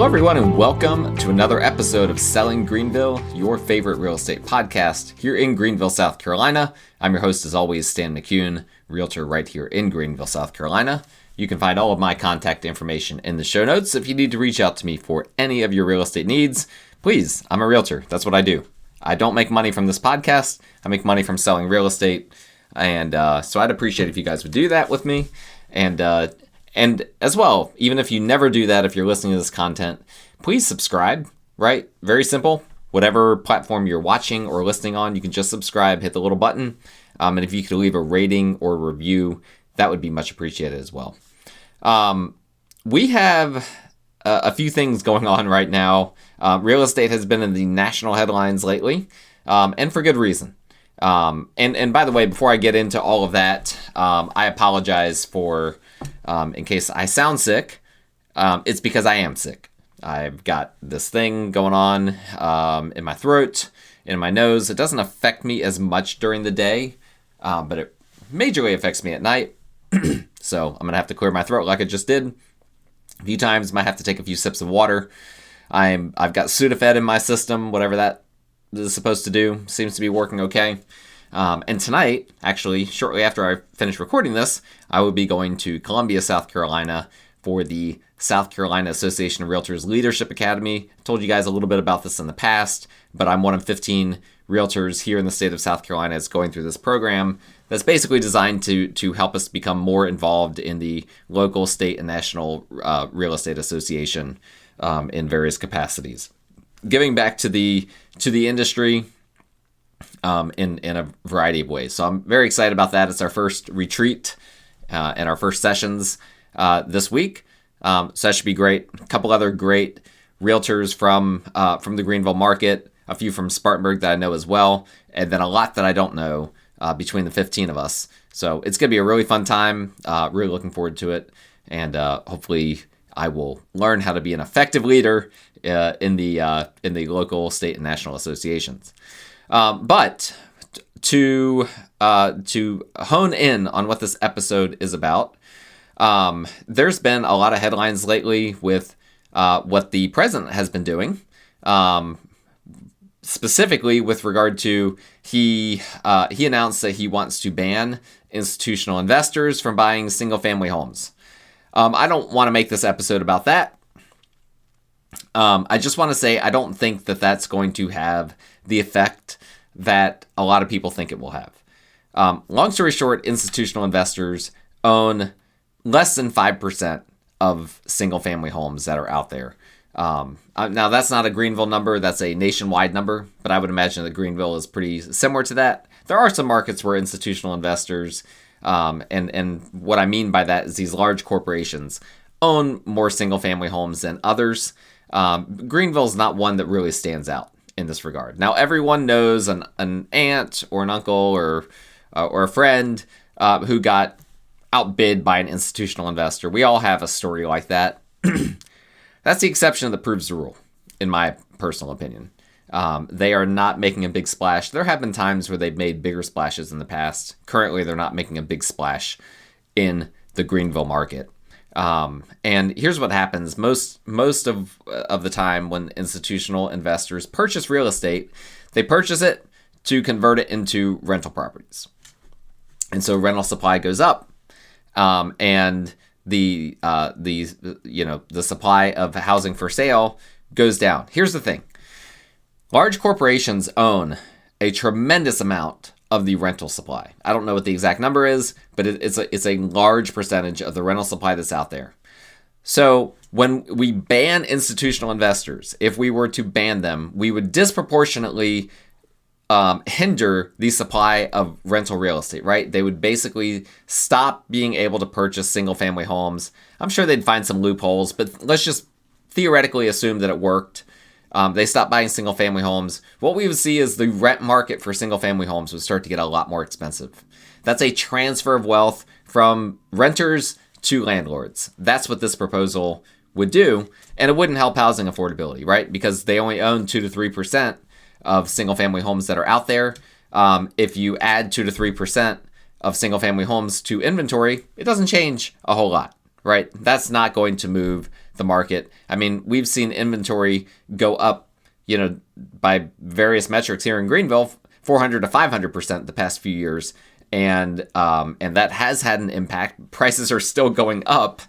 Hello, everyone, and welcome to another episode of Selling Greenville, your favorite real estate podcast here in Greenville, South Carolina. I'm your host, as always, Stan McCune, realtor right here in Greenville, South Carolina. You can find all of my contact information in the show notes. If you need to reach out to me for any of your real estate needs, please, I'm a realtor. That's what I do. I don't make money from this podcast. I make money from selling real estate. And so I'd appreciate if you guys would do that with me. And as well, even if you never do that, if you're listening to this content, please subscribe, right? Very simple. Whatever platform you're watching or listening on, you can just subscribe, hit the little button. And if you could leave a rating or review, that would be much appreciated as well. We have a few things going on right now. Real estate has been in the national headlines lately, and for good reason. And by the way, before I get into all of that, I apologize for, in case I sound sick. It's because I am sick. I've got this thing going on in my throat, in my nose. It doesn't affect me as much during the day, but it majorly affects me at night. So I'm going to have to clear my throat like I just did a few times. Might have to take a few sips of water. I've got Sudafed in my system, whatever that is supposed to do. Seems to be working okay. And tonight, actually, shortly after I finish recording this, I will be going to Columbia, South Carolina for the South Carolina Association of Realtors Leadership Academy. I told you guys a little bit about this in the past, but I'm one of 15 realtors here in the state of South Carolina that's going through this program that's basically designed to help us become more involved in the local, state, and national real estate association in various capacities. Giving back to the industry in a variety of ways. So I'm very excited about that. It's our first retreat and our first sessions this week. So that should be great. A couple other great realtors from the Greenville market, a few from Spartanburg that I know as well, and then a lot that I don't know between the 15 of us. So it's going to be a really fun time. Really looking forward to it. And hopefully I will learn how to be an effective leader in the local, state, and national associations. But to hone in on what this episode is about, there's been a lot of headlines lately with what the president has been doing, specifically with regard to he announced that he wants to ban institutional investors from buying single-family homes. I don't want to make this episode about that. I just want to say I don't think that that's going to have the effect that a lot of people think it will have. Long story short, institutional investors own less than 5% of single-family homes that are out there. Now, that's not a Greenville number. That's a nationwide number, but I would imagine that Greenville is pretty similar to that. There are some markets where institutional investors, and what I mean by that is these large corporations own more single-family homes than others. Greenville is not one that really stands out in this regard. Now, everyone knows an aunt or an uncle or a friend who got outbid by an institutional investor. We all have a story like that. That's the exception that proves the rule, in my personal opinion. They are not making a big splash. There have been times where they've made bigger splashes in the past. Currently, they're not making a big splash in the Greenville market. And here's what happens. Most of the time when institutional investors purchase real estate, they purchase it to convert it into rental properties. And so rental supply goes up, and the supply of housing for sale goes down. Here's the thing. Large corporations own a tremendous amount of the rental supply. I don't know what the exact number is, but it's a large percentage of the rental supply that's out there. So when we ban institutional investors, if we were to ban them, we would disproportionately hinder the supply of rental real estate, right? They would basically stop being able to purchase single-family homes. I'm sure they'd find some loopholes, but let's just theoretically assume that it worked. They stopped buying single-family homes. What we would see is the rent market for single-family homes would start to get a lot more expensive. That's a transfer of wealth from renters to landlords. That's what this proposal would do, and it wouldn't help housing affordability, right? Because they only own 2 to 3% of single-family homes that are out there. If you add 2 to 3% of single-family homes to inventory, it doesn't change a whole lot, right? That's not going to move the market. I mean, we've seen inventory go up, by various metrics here in Greenville, 400 to 500% the past few years. And that has had an impact. Prices are still going up.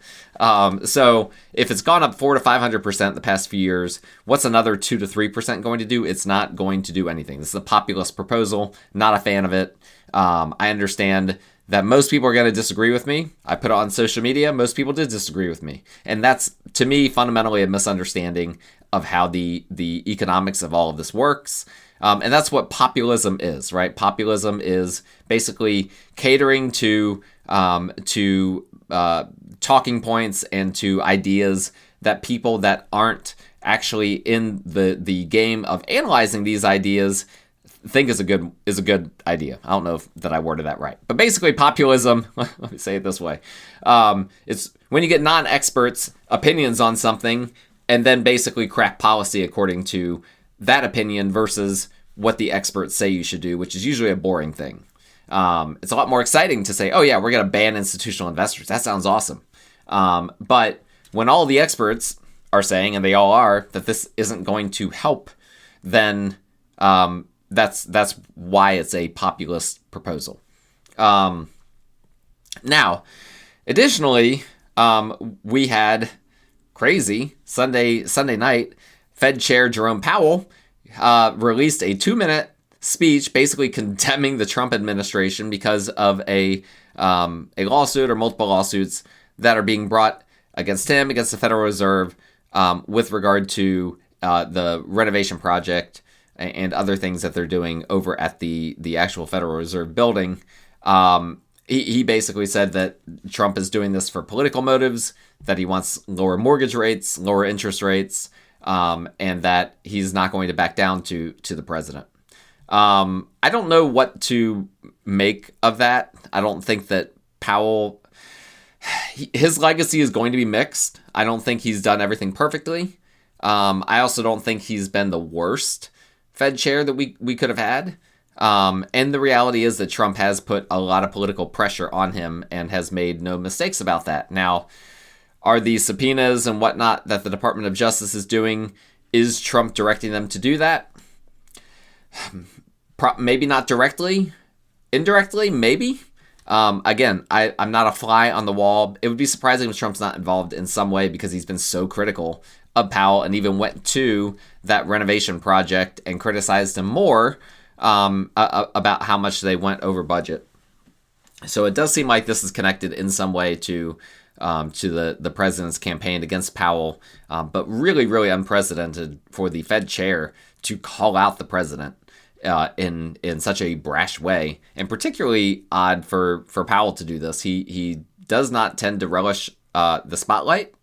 So if it's gone up 400 to 500% the past few years, what's another 2 to 3% going to do? It's not going to do anything. This is a populist proposal. Not a fan of it. I understand that most people are going to disagree with me. I put it on social media. Most people did disagree with me. And that's, to me, fundamentally a misunderstanding of how the economics of all of this works. And that's what populism is, right? Populism is basically catering to talking points and to ideas that people that aren't actually in the game of analyzing these ideas think is a good idea. I don't know that I worded that right, but basically populism. Let me say it this way: it's when you get non-experts' opinions on something, and then basically craft policy according to that opinion versus what the experts say you should do, which is usually a boring thing. It's a lot more exciting to say, oh yeah, we're going to ban institutional investors. That sounds awesome. But when all the experts are saying, and they all are, that this isn't going to help, then that's why it's a populist proposal. Now, additionally, we had crazy Sunday night. Fed Chair Jerome Powell released a 2-minute speech basically condemning the Trump administration because of a lawsuit or multiple lawsuits that are being brought against him, against the Federal Reserve, with regard to the renovation project and other things that they're doing over at the actual Federal Reserve building. He basically said that Trump is doing this for political motives, that he wants lower mortgage rates, lower interest rates, and that he's not going to back down to the president. I don't know what to make of that. I don't think that Powell, his legacy is going to be mixed. I don't think he's done everything perfectly. I also don't think he's been the worst Fed chair that we could have had. And the reality is that Trump has put a lot of political pressure on him and has made no mistakes about that. Now, are these subpoenas and whatnot that the Department of Justice is doing, is Trump directing them to do that? Maybe not directly. Indirectly, maybe. Again, I'm not a fly on the wall. It would be surprising if Trump's not involved in some way because he's been so critical of Powell and even went to that renovation project and criticized him more about how much they went over budget. So it does seem like this is connected in some way to the president's campaign against Powell, but really, really unprecedented for the Fed chair to call out the president in such a brash way, and particularly odd for Powell to do this. He does not tend to relish the spotlight,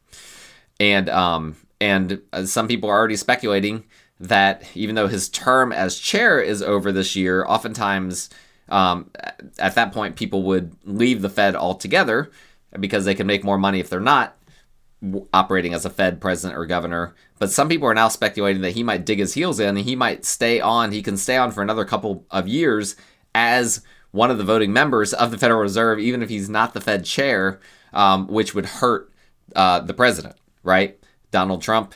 and some people are already speculating that even though his term as chair is over this year, oftentimes at that point people would leave the Fed altogether because they can make more money if they're not operating as a Fed president or governor. But some people are now speculating that he might dig his heels in and he might stay on. He can stay on for another couple of years as one of the voting members of the Federal Reserve, even if he's not the Fed chair, which would hurt the president, right? Donald Trump,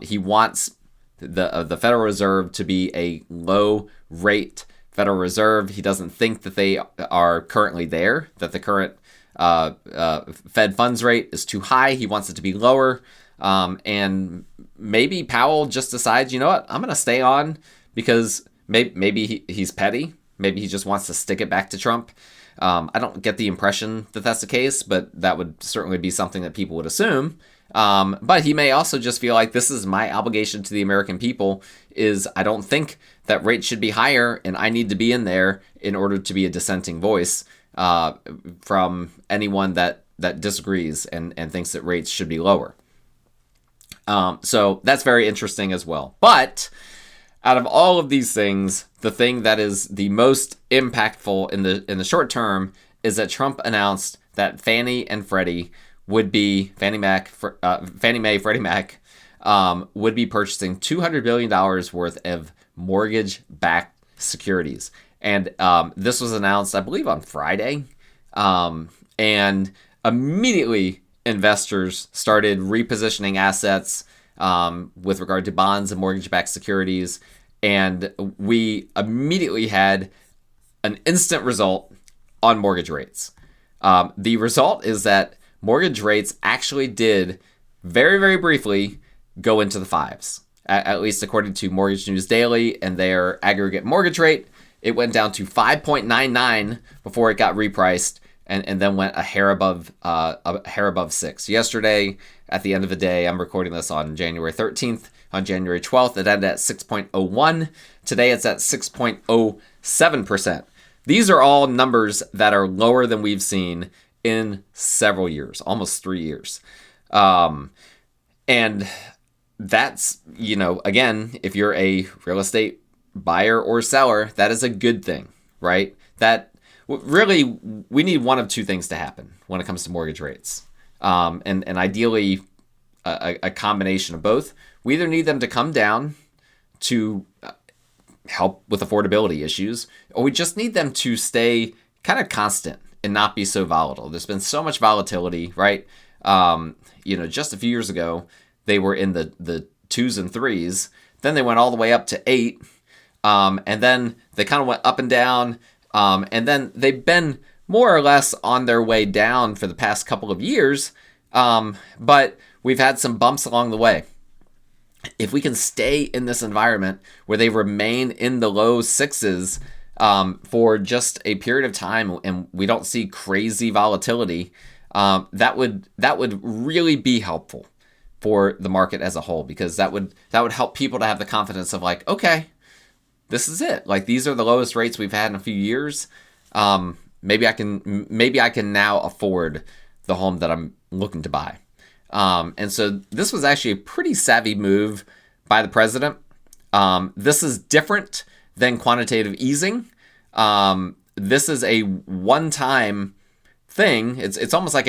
he wants the Federal Reserve to be a low rate Federal Reserve. He doesn't think that they are currently there, that the current Fed funds rate is too high. He wants it to be lower. And maybe Powell just decides, you know what, I'm going to stay on because maybe he's petty. Maybe he just wants to stick it back to Trump. I don't get the impression that that's the case, but that would certainly be something that people would assume. But he may also just feel like this is my obligation to the American people, is I don't think that rates should be higher and I need to be in there in order to be a dissenting voice from anyone that disagrees and thinks that rates should be lower. So that's very interesting as well. But out of all of these things, the thing that is the most impactful in the short term is that Trump announced that Fannie and Freddie would be Fannie Mae, Freddie Mac would be purchasing $200 billion worth of mortgage-backed securities. And this was announced, I believe, on Friday. And immediately investors started repositioning assets with regard to bonds and mortgage-backed securities, and we immediately had an instant result on mortgage rates. The result is that mortgage rates actually did very, very briefly go into the fives, at least according to Mortgage News Daily and their aggregate mortgage rate. It went down to 5.99 before it got repriced, and then went a hair above 6. Yesterday, at the end of the day, I'm recording this on January 13th. On January 12th, it ended at 6.01. Today, it's at 6.07%. These are all numbers that are lower than we've seen in several years, almost 3 years. And that's, again, if you're a real estate buyer or seller, that is a good thing, right? That really, we need one of two things to happen when it comes to mortgage rates. And ideally, a combination of both. We either need them to come down to help with affordability issues, or we just need them to stay kind of constant and not be so volatile. There's been so much volatility, right? Just a few years ago, they were in the 2s and 3s. Then they went all the way up to 8. And then they kind of went up and down. And then they've been more or less on their way down for the past couple of years. But we've had some bumps along the way. If we can stay in this environment where they remain in the low 6s for just a period of time, and we don't see crazy volatility, that would really be helpful for the market as a whole, because that would help people to have the confidence of like, okay, this is it. Like, these are the lowest rates we've had in a few years. Maybe I can now afford the home that I'm looking to buy. And so this was actually a pretty savvy move by the president. This is different than quantitative easing. This is a one-time thing. It's almost like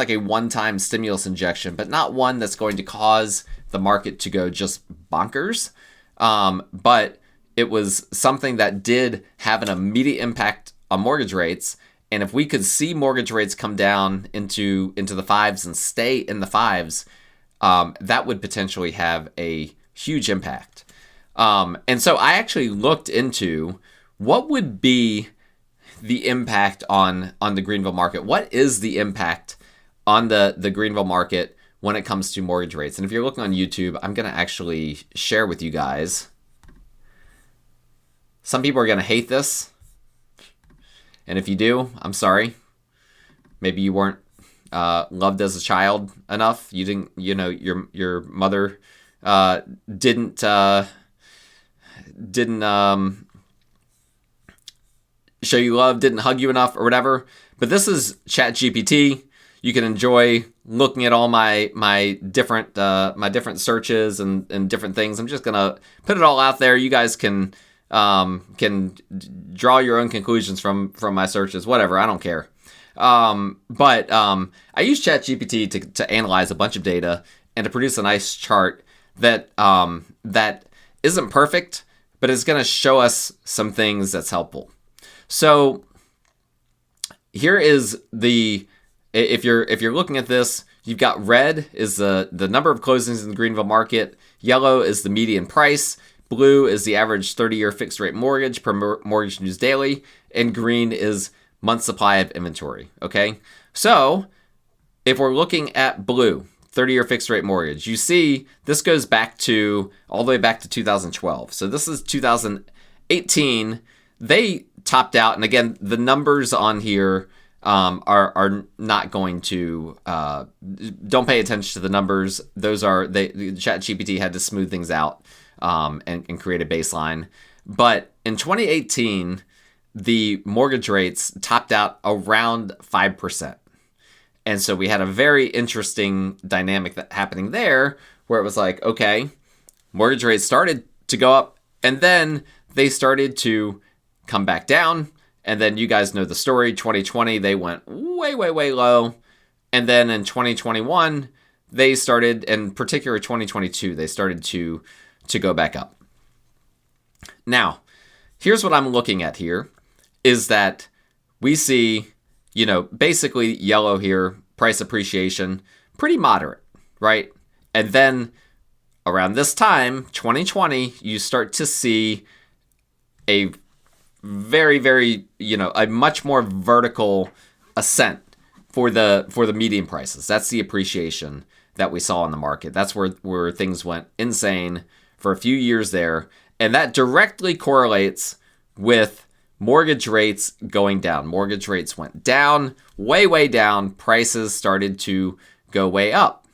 a one-time stimulus injection, but not one that's going to cause the market to go just bonkers. But it was something that did have an immediate impact on mortgage rates. And if we could see mortgage rates come down into the 5s and stay in the 5s, that would potentially have a huge impact. And so I actually looked into what would be the impact on the Greenville market. What is the impact on the Greenville market when it comes to mortgage rates? And if you're looking on YouTube, I'm going to actually share with you guys. Some people are going to hate this. And if you do, I'm sorry. Maybe you weren't loved as a child enough. You didn't, your mother didn't show you love, didn't hug you enough, or whatever. But this is ChatGPT. You can enjoy looking at all my different searches and different things. I'm just gonna put it all out there. You guys can draw your own conclusions from my searches, whatever, I don't care. But I use ChatGPT to analyze a bunch of data and to produce a nice chart that isn't perfect, but is going to show us some things that's helpful. So here is if you're looking at this, you've got red is the number of closings in the Greenville market, yellow is the median price, blue is the average 30-year fixed rate mortgage per Mortgage News Daily, and green is month supply of inventory, okay? So if we're looking at blue, 30-year fixed rate mortgage, you see this goes back all the way back to 2012. So this is 2018. They topped out, and again, the numbers on here are not going to, don't pay attention to the numbers. ChatGPT had to smooth things out and create a baseline. But in 2018, the mortgage rates topped out around 5%. And so we had a very interesting dynamic happening there where it was like, okay, mortgage rates started to go up and then they started to come back down. And then you guys know the story. 2020, they went way, way, way low. And then in 2021, they started, in particular 2022, they started to go back up. Now, here's what I'm looking at here is that we see, basically yellow here, price appreciation, pretty moderate, right? And then around this time, 2020, you start to see a very, very, a much more vertical ascent for the median prices. That's the appreciation that we saw in the market. That's where things went insane for a few years there. And that directly correlates with mortgage rates going down. Mortgage rates went down, way, way down. Prices started to go way up.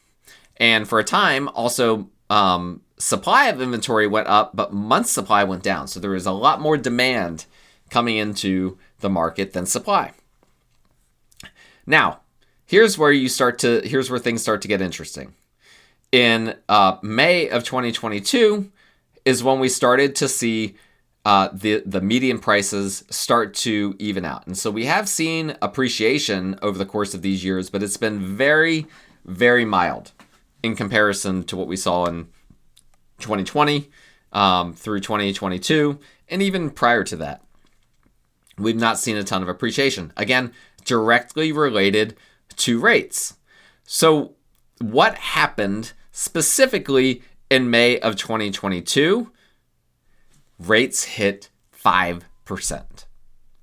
And for a time, also, supply of inventory went up, but month supply went down. So there was a lot more demand coming into the market than supply. Now, here's where things start to get interesting. In May of 2022 is when we started to see the median prices start to even out. And so we have seen appreciation over the course of these years, but it's been very, very mild in comparison to what we saw in 2020 through 2022, and even prior to that. We've not seen a ton of appreciation. Again, directly related to rates. So what happened specifically in May of 2022? Rates hit 5%.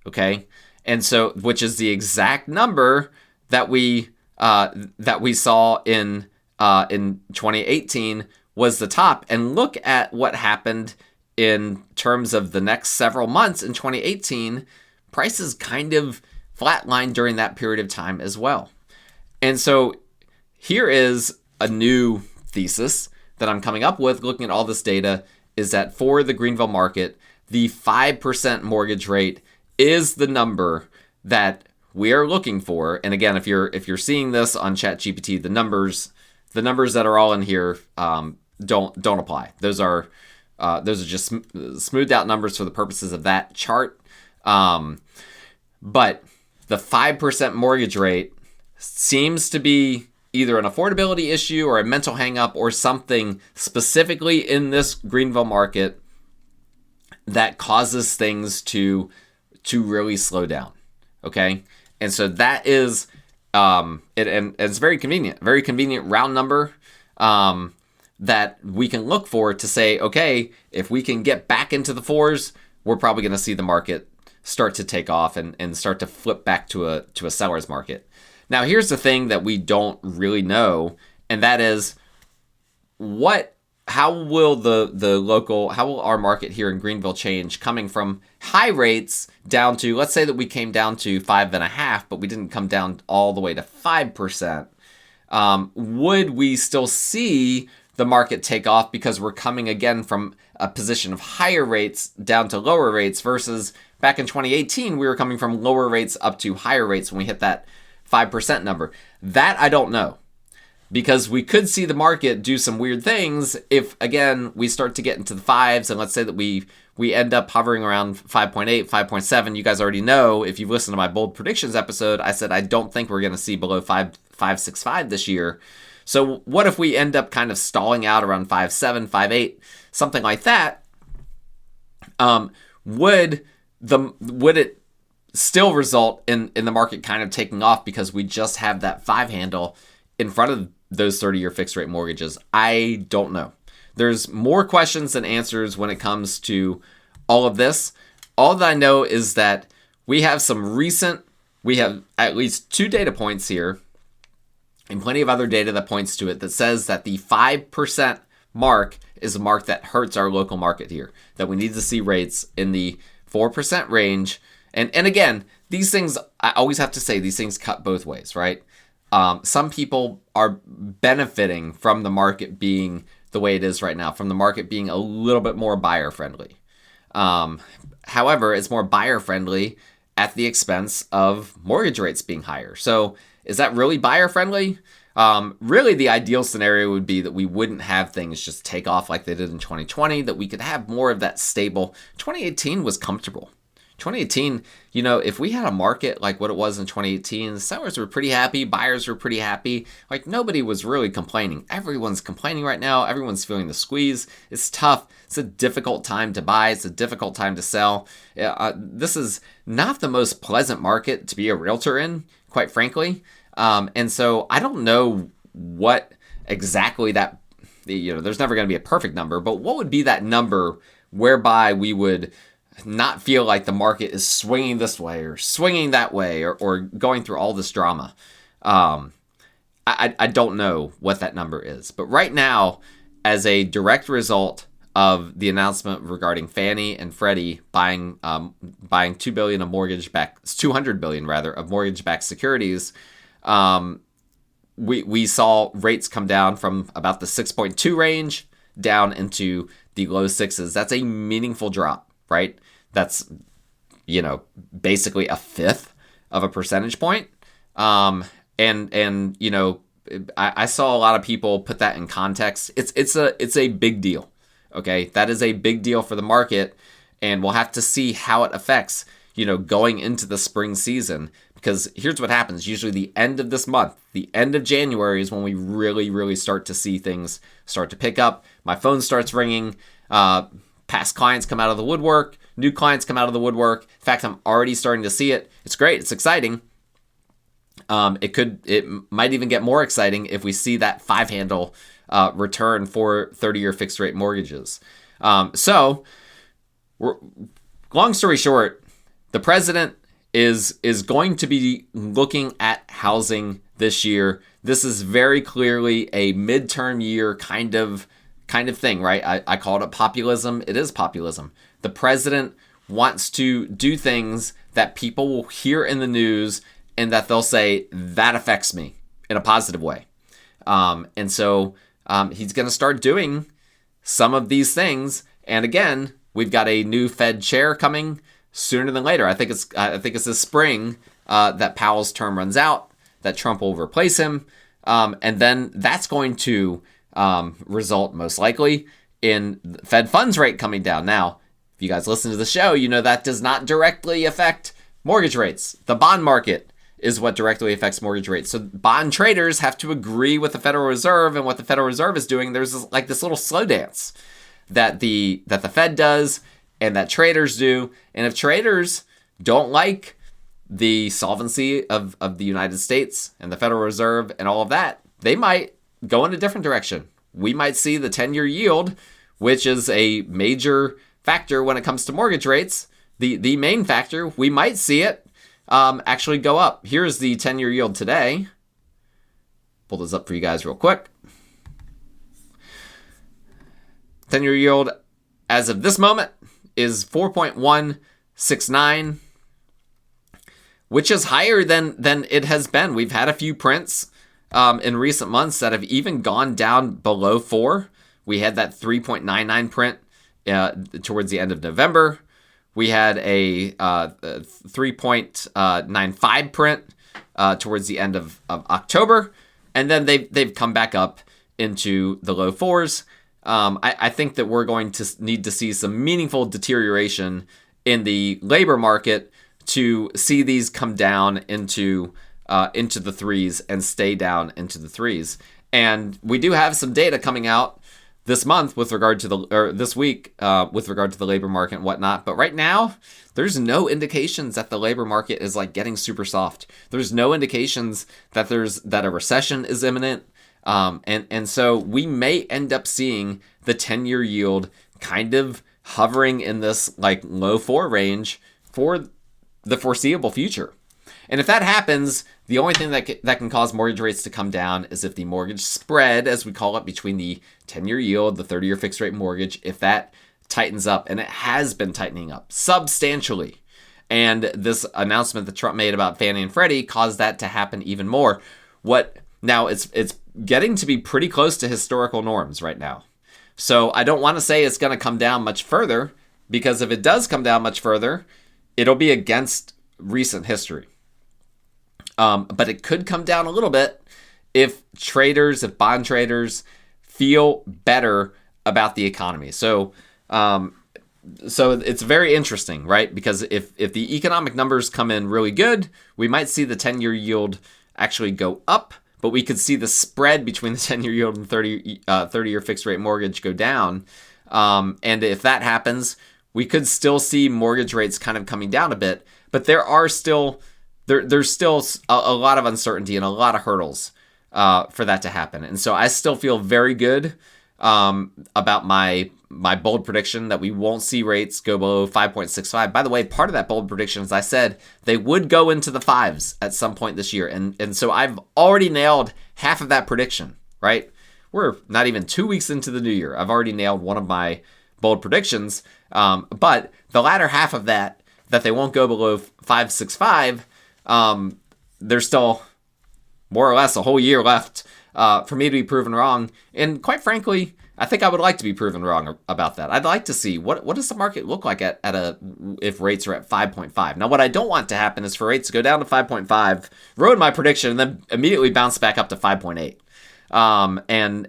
Okay? And so, which is the exact number that we saw in 2018 was the top. And look at what happened in terms of the next several months in 2018. Prices kind of flatlined during that period of time as well. And so here is a new thesis that I'm coming up with looking at all this data, is that for the Greenville market, the 5% mortgage rate is the number that we are looking for. And again, if you're seeing this on ChatGPT, the numbers that are all in here don't apply. Those are just smoothed out numbers for the purposes of that chart. But the 5% mortgage rate seems to be either an affordability issue or a mental hang-up or something specifically in this Greenville market that causes things to really slow down. Okay? And so that is, and it's very convenient round number that we can look for to say, okay, if we can get back into the fours, we're probably going to see the market start to take off and start to flip back to a seller's market. Now, here's the thing that we don't really know, and that is how will our market here in Greenville change coming from high rates down to, let's say that we came down to 5.5%, but we didn't come down all the way to 5%. Would we still see the market take off because we're coming again from a position of higher rates down to lower rates versus back in 2018, we were coming from lower rates up to higher rates when we hit that 5% number? That I don't know, because we could see the market do some weird things if, again, we start to get into the fives, and let's say that we end up hovering around 5.8, 5.7. You guys already know, if you've listened to my bold predictions episode, I said I don't think we're going to see below 5.65 this year. So what if we end up kind of stalling out around 5.7, 5.8, something like that? Would it still result in the market kind of taking off because we just have that 5 handle in front of those 30-year fixed rate mortgages? I don't know. There's more questions than answers when it comes to all of this. All that I know is that we have at least 2 data points here and plenty of other data that points to it that says that the 5% mark is a mark that hurts our local market here, that we need to see rates in the 4% range. And again, these things, I always have to say, these things cut both ways, right? Some people are benefiting from the market being the way it is right now, from the market being a little bit more buyer friendly. However, it's more buyer friendly at the expense of mortgage rates being higher. So is that really buyer friendly? Really, the ideal scenario would be that we wouldn't have things just take off like they did in 2020, that we could have more of that stable. 2018 was comfortable. 2018, if we had a market like what it was in 2018, sellers were pretty happy, buyers were pretty happy. Like, nobody was really complaining. Everyone's complaining right now. Everyone's feeling the squeeze. It's tough. It's a difficult time to buy. It's a difficult time to sell. This is not the most pleasant market to be a realtor in, quite frankly. And so I don't know what exactly that, there's never going to be a perfect number, but what would be that number whereby we would not feel like the market is swinging this way or swinging that way or going through all this drama. I don't know what that number is. But right now, as a direct result of the announcement regarding Fannie and Freddie buying $2 billion of $200 billion rather of mortgage-backed securities, we saw rates come down from about the 6.2 range down into the low sixes. That's a meaningful drop, right? That's, basically a fifth of a percentage point. I saw a lot of people put that in context. It's a big deal. Okay. That is a big deal for the market, and we'll have to see how it affects, going into the spring season, because here's what happens. Usually the end of this month, the end of January is when we really, really start to see things start to pick up. My phone starts ringing. Past clients come out of the woodwork. New clients come out of the woodwork. In fact, I'm already starting to see it. It's great. It's exciting. It might even get more exciting if we see that 5-handle return for 30-year fixed rate mortgages. Long story short, the president is going to be looking at housing this year. This is very clearly a midterm year kind of thing, right? I called it populism. It is populism. The president wants to do things that people will hear in the news and that they'll say, that affects me in a positive way. He's going to start doing some of these things. And again, we've got a new Fed chair coming sooner than later. I think it's this spring that Powell's term runs out, that Trump will replace him. And then that's going to result most likely in Fed funds rate coming down. Now, if you guys listen to the show, that does not directly affect mortgage rates. The bond market is what directly affects mortgage rates. So bond traders have to agree with the Federal Reserve, and what the Federal Reserve is doing, there's this little slow dance that the Fed does and that traders do. And if traders don't like the solvency of the United States and the Federal Reserve and all of that, they might go in a different direction. We might see the 10-year yield, which is a major factor when it comes to mortgage rates, the main factor, we might see it actually go up. Here's the 10-year yield today. Pull this up for you guys real quick. 10-year yield as of this moment is 4.169, which is higher than it has been. We've had a few prints in recent months that have even gone down below 4. We had that 3.99 print towards the end of November. We had a 3.95 print towards the end of October, and then they've come back up into the low 4s. I think that we're going to need to see some meaningful deterioration in the labor market to see these come down into the 3s and stay down into the 3s. And we do have some data coming out this month this week with regard to the labor market and whatnot. But right now, there's no indications that the labor market is getting super soft. There's no indications that a recession is imminent. And so we may end up seeing the 10-year yield kind of hovering in this low 4 range for the foreseeable future. And if that happens, the only thing that can cause mortgage rates to come down is if the mortgage spread, as we call it, between the 10-year yield, the 30-year fixed rate mortgage, if that tightens up, and it has been tightening up substantially. And this announcement that Trump made about Fannie and Freddie caused that to happen even more. Now it's getting to be pretty close to historical norms right now. So I don't want to say it's going to come down much further, because if it does come down much further, it'll be against recent history. But it could come down a little bit if bond traders feel better about the economy. So it's very interesting, right? Because if the economic numbers come in really good, we might see the 10-year yield actually go up, but we could see the spread between the 10-year yield and 30-year fixed rate mortgage go down. And if that happens, we could still see mortgage rates kind of coming down a bit, but there are still there's still a lot of uncertainty and a lot of hurdles for that to happen. And so I still feel very good about my bold prediction that we won't see rates go below 5.65. By the way, part of that bold prediction, as I said, they would go into the fives at some point this year. And so I've already nailed half of that prediction, right? We're not even 2 weeks into the new year. I've already nailed one of my bold predictions. But the latter half of that they won't go below 565, there's still more or less a whole year left for me to be proven wrong. And quite frankly, I think I would like to be proven wrong about that. I'd like to see what does the market look like if rates are at 5.5. Now, what I don't want to happen is for rates to go down to 5.5, ruin my prediction, and then immediately bounce back up to 5.8. And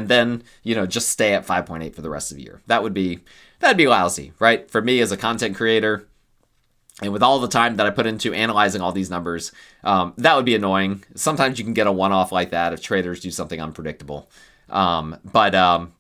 then, just stay at 5.8 for the rest of the year. That'd be lousy, right? For me as a content creator, and with all the time that I put into analyzing all these numbers, that would be annoying. Sometimes you can get a one-off like that if traders do something unpredictable. But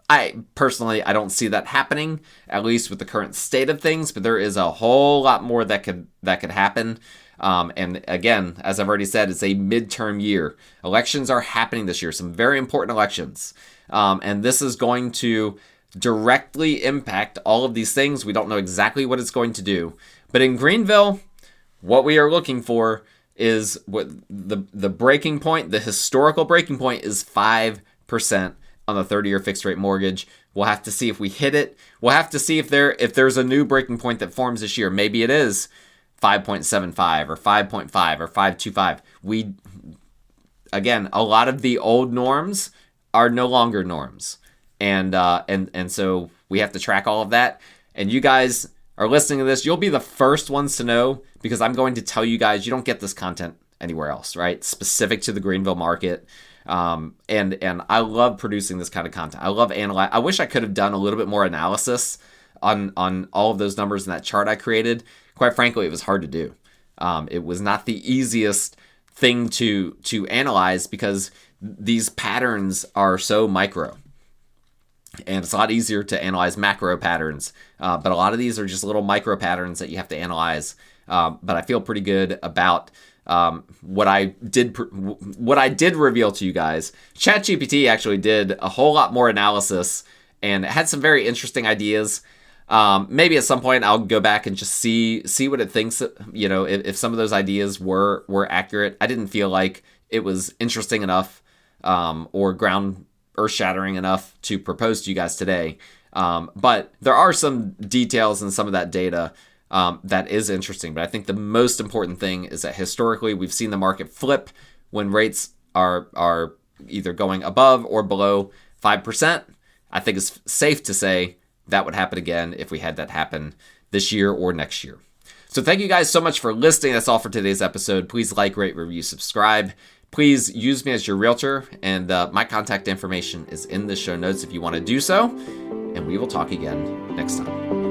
I personally don't see that happening, at least with the current state of things. But there is a whole lot more that could happen. And again, as I've already said, it's a midterm year. Elections are happening this year, some very important elections. And this is going to directly impact all of these things. We don't know exactly what it's going to do. But in Greenville, what we are looking for is what the breaking point, the historical breaking point is 5% on the 30-year fixed rate mortgage. We'll have to see if we hit it. We'll have to see if there's a new breaking point that forms this year. Maybe it is 5.75 or 5.5 or 5.25. Again, a lot of the old norms are no longer norms. And so we have to track all of that. And you guys are listening to this, you'll be the first ones to know, because I'm going to tell you guys you don't get this content anywhere else, right? Specific to the Greenville market. And I love producing this kind of content. I love analyze. I wish I could have done a little bit more analysis on all of those numbers in that chart I created. Quite frankly, it was hard to do. It was not the easiest thing to analyze because these patterns are so micro. And it's a lot easier to analyze macro patterns. But a lot of these are just little micro patterns that you have to analyze. But I feel pretty good about what I did reveal to you guys. ChatGPT actually did a whole lot more analysis and had some very interesting ideas. Maybe at some point I'll go back and just see what it thinks, if some of those ideas were accurate. I didn't feel like it was interesting enough or earth-shattering enough to propose to you guys today. But there are some details in some of that data that is interesting. But I think the most important thing is that historically we've seen the market flip when rates are either going above or below 5%. I think it's safe to say that would happen again if we had that happen this year or next year. So thank you guys so much for listening. That's all for today's episode. Please like, rate, review, subscribe. Please use me as your realtor, and my contact information is in the show notes if you want to do so. And we will talk again next time.